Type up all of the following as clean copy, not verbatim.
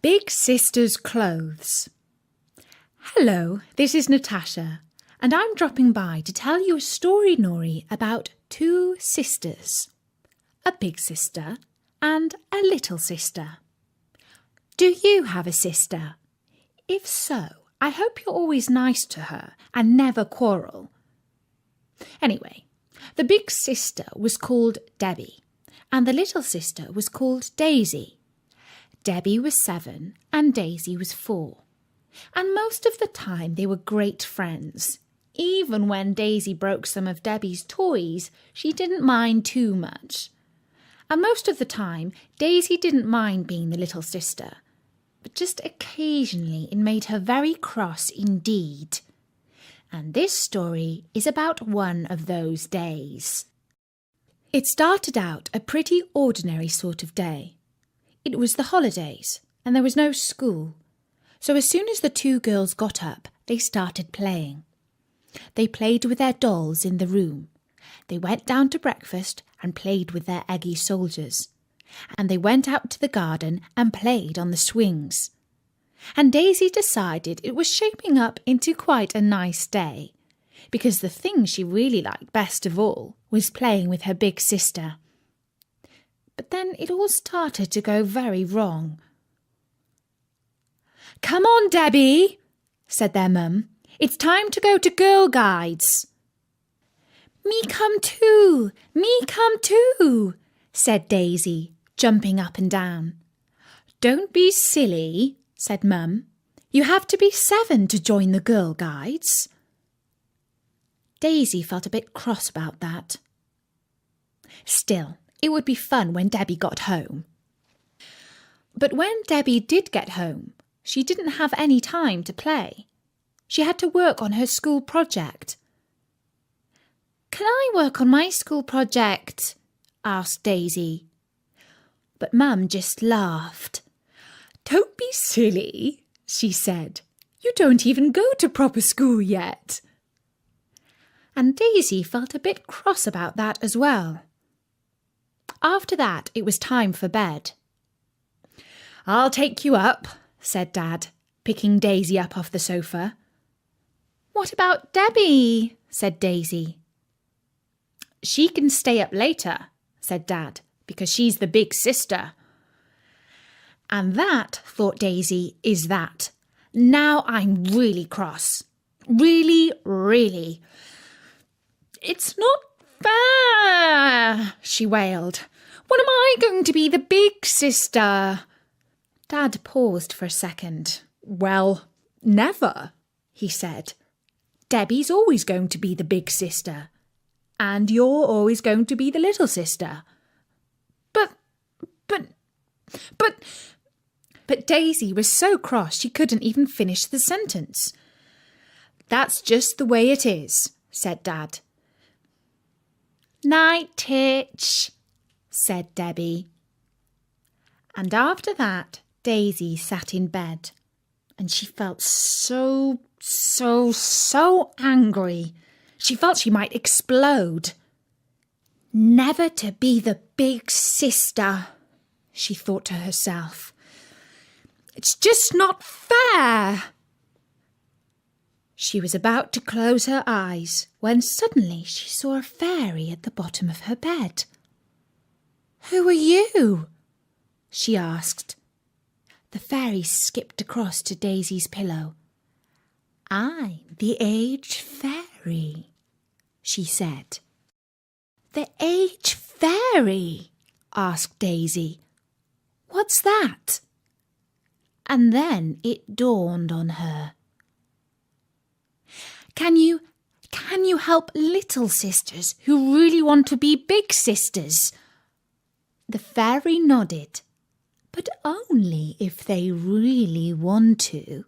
Big Sister's Clothes. Hello, this is Natasha, and I'm dropping by to tell you a story about two sisters, a big sister and a little sister. Do you have a sister? If so, I hope you're always nice to her and never quarrel. Anyway, the big sister was called Debbie, and the little sister was called Daisy. Debbie was 7 and Daisy was 4. And most of the time they were great friends. Even when Daisy broke some of Debbie's toys, she didn't mind too much. And most of the time, Daisy didn't mind being the little sister. But just occasionally it made her very cross indeed. And this story is about one of those days. It started out a pretty ordinary sort of day. It was the holidays, and there was no school. So as soon as the two girls got up, they started playing. They played with their dolls in the room. They went down to breakfast and played with their eggy soldiers. And they went out to the garden and played on the swings. And Daisy decided it was shaping up into quite a nice day, because the thing she really liked best of all was playing with her big sister. But then it all started to go very wrong. "Come on, Debbie," said their mum. "It's time to go to Girl Guides." "Me come too, said Daisy, jumping up and down. "Don't be silly," said Mum. "You have to be 7 to join the Girl Guides." Daisy felt a bit cross about that. Still, it would be fun when Debbie got home. But when Debbie did get home, she didn't have any time to play. She had to work on her school project. "Can I work on my school project?" asked Daisy. But Mum just laughed. "Don't be silly," she said. "You don't even go to proper school yet." And Daisy felt a bit cross about that as well. After that, it was time for bed. "I'll take you up," said Dad, picking Daisy up off the sofa. "What about Debbie?" said Daisy. "She can stay up later," said Dad, "because she's the big sister." And that, thought Daisy, is that. Now I'm really cross. Really, really. "It's not fair," she wailed. "When am I going to be the big sister?" Dad paused for a second. "Well, never," he said. "Debbie's always going to be the big sister. And you're always going to be the little sister." But Daisy was so cross she couldn't even finish the sentence. "That's just the way it is," said Dad. "Night, Titch," said Debbie. And after that, Daisy sat in bed, and she felt so angry. She felt she might explode. "Never to be the big sister," she thought to herself. "It's just not fair." She was about to close her eyes when suddenly she saw a fairy at the bottom of her bed. "Who are you?" she asked. The fairy skipped across to Daisy's pillow. "I'm the Age Fairy," she said. "The Age Fairy?" asked Daisy. "What's that?" And then it dawned on her. Can you help little sisters who really want to be big sisters?" The fairy nodded, but only if they really want to.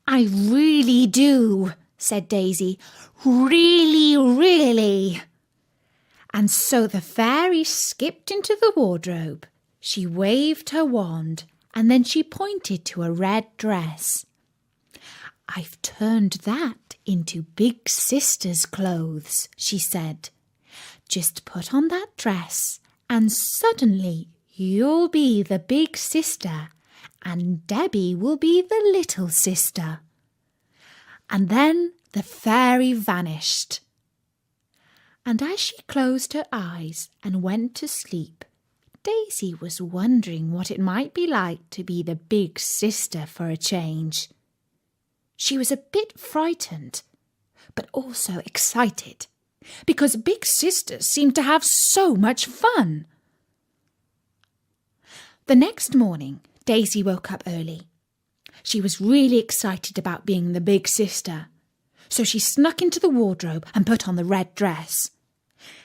"I really do," said Daisy. "Really, really." And so the fairy skipped into the wardrobe. She waved her wand, and then she pointed to a red dress. "I've turned that into Big Sister's clothes," she said. "Just put on that dress, and suddenly you'll be the big sister, and Debbie will be the little sister." And then the fairy vanished. And as she closed her eyes and went to sleep, Daisy was wondering what it might be like to be the big sister for a change. She was a bit frightened, but also excited, because big sisters seemed to have so much fun. The next morning, Daisy woke up early. She was really excited about being the big sister, so she snuck into the wardrobe and put on the red dress.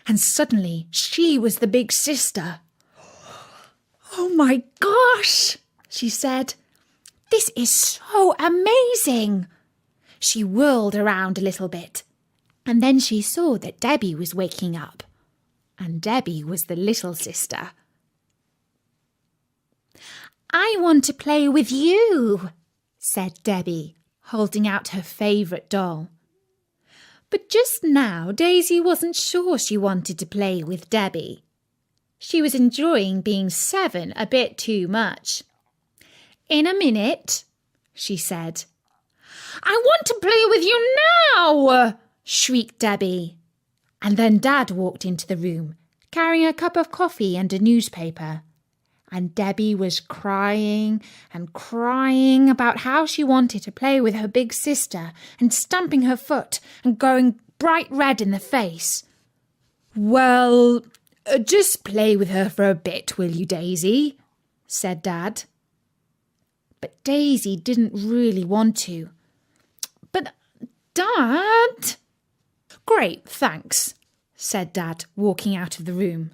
And suddenly she was the big sister. "Oh my gosh," she said. "This is so amazing." She whirled around a little bit, and then she saw that Debbie was waking up, and Debbie was the little sister. "I want to play with you," said Debbie, holding out her favourite doll. But just now Daisy wasn't sure she wanted to play with Debbie. She was enjoying being 7 a bit too much. "In a minute," she said. "I want to play with you now," shrieked Debbie. And then Dad walked into the room, carrying a cup of coffee and a newspaper. And Debbie was crying and crying about how she wanted to play with her big sister and stamping her foot and going bright red in the face. "Well, just play with her for a bit, will you, Daisy?" said Dad. But Daisy didn't really want to. "But, Dad—" "Great, thanks," said Dad, walking out of the room.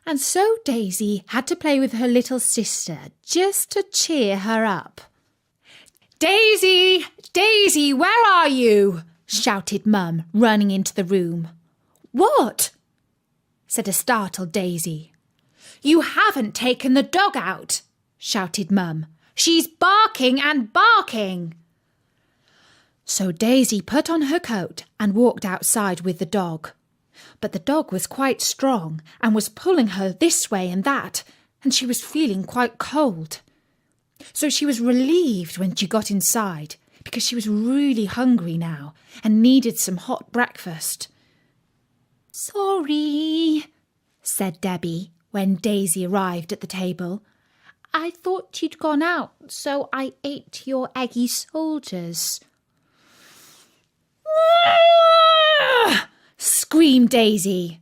And so Daisy had to play with her little sister just to cheer her up. "Daisy! Daisy, where are you?" shouted Mum, running into the room. "What?" said a startled Daisy. "You haven't taken the dog out," shouted Mum. "She's barking and barking." So Daisy put on her coat and walked outside with the dog. But the dog was quite strong and was pulling her this way and that, and she was feeling quite cold. So she was relieved when she got inside, because she was really hungry now and needed some hot breakfast. "Sorry," said Debbie when Daisy arrived at the table. "I thought you'd gone out, so I ate your eggy soldiers." Screamed Daisy.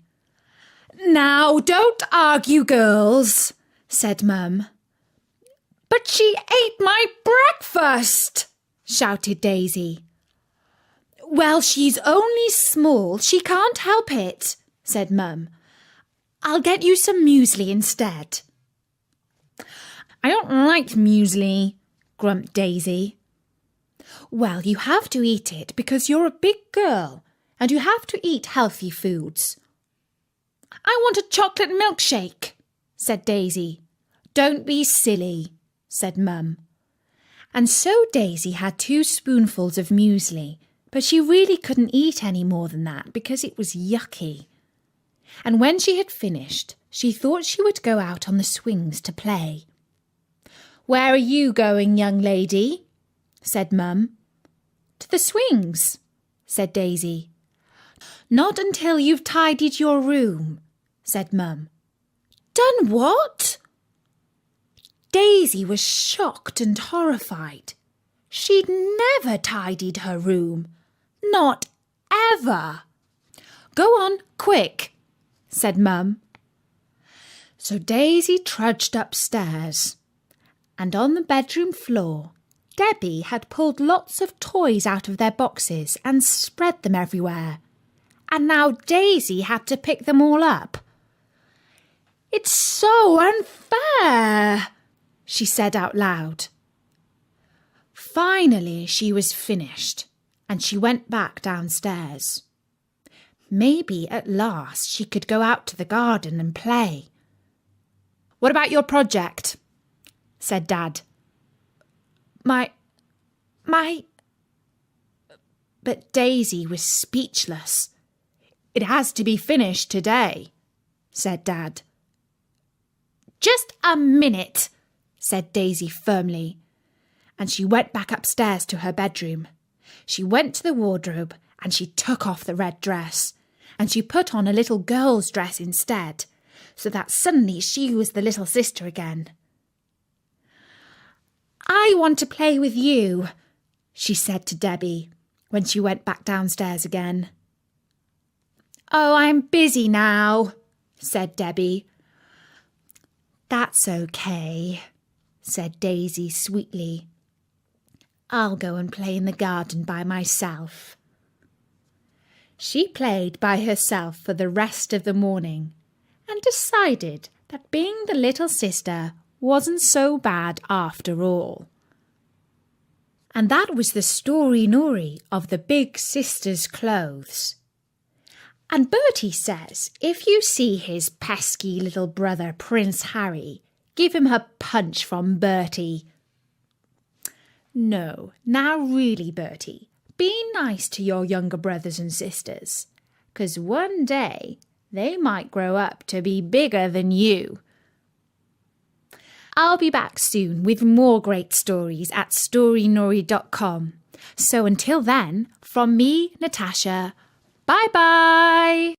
"Now, don't argue, girls," said Mum. "But she ate my breakfast," shouted Daisy. "Well, she's only small. She can't help it," said Mum. "I'll get you some muesli instead." "I don't like muesli," grumped Daisy. "Well, you have to eat it because you're a big girl and you have to eat healthy foods." "I want a chocolate milkshake," said Daisy. "Don't be silly," said Mum. And so Daisy had 2 spoonfuls of muesli, but she really couldn't eat any more than that because it was yucky. And when she had finished, she thought she would go out on the swings to play. "Where are you going, young lady?" said Mum. "To the swings," said Daisy. "Not until you've tidied your room," said Mum. "Done what?" Daisy was shocked and horrified. She'd never tidied her room. Not ever. "Go on, quick," said Mum. So Daisy trudged upstairs, and on the bedroom floor, Debbie had pulled lots of toys out of their boxes and spread them everywhere. And now Daisy had to pick them all up. "It's so unfair," she said out loud. Finally, she was finished, and she went back downstairs. Maybe at last she could go out to the garden and play. "What about your project?" said Dad. My... But Daisy was speechless. "It has to be finished today," said Dad. "Just a minute," said Daisy firmly, and she went back upstairs to her bedroom. She went to the wardrobe and she took off the red dress, and she put on a little girl's dress instead, so that suddenly she was the little sister again. "I want to play with you," she said to Debbie when she went back downstairs again. "Oh, I'm busy now," said Debbie. "That's okay," said Daisy sweetly. "I'll go and play in the garden by myself." She played by herself for the rest of the morning and decided that being the little sister wasn't so bad after all. And that was the story Nori of the big sister's clothes. And Bertie says if you see his pesky little brother Prince Harry, give him a punch from Bertie. No, now really, Bertie, be nice to your younger brothers and sisters, 'cause one day they might grow up to be bigger than you. I'll be back soon with more great stories at storynori.com. So until then, from me, Natasha, bye-bye!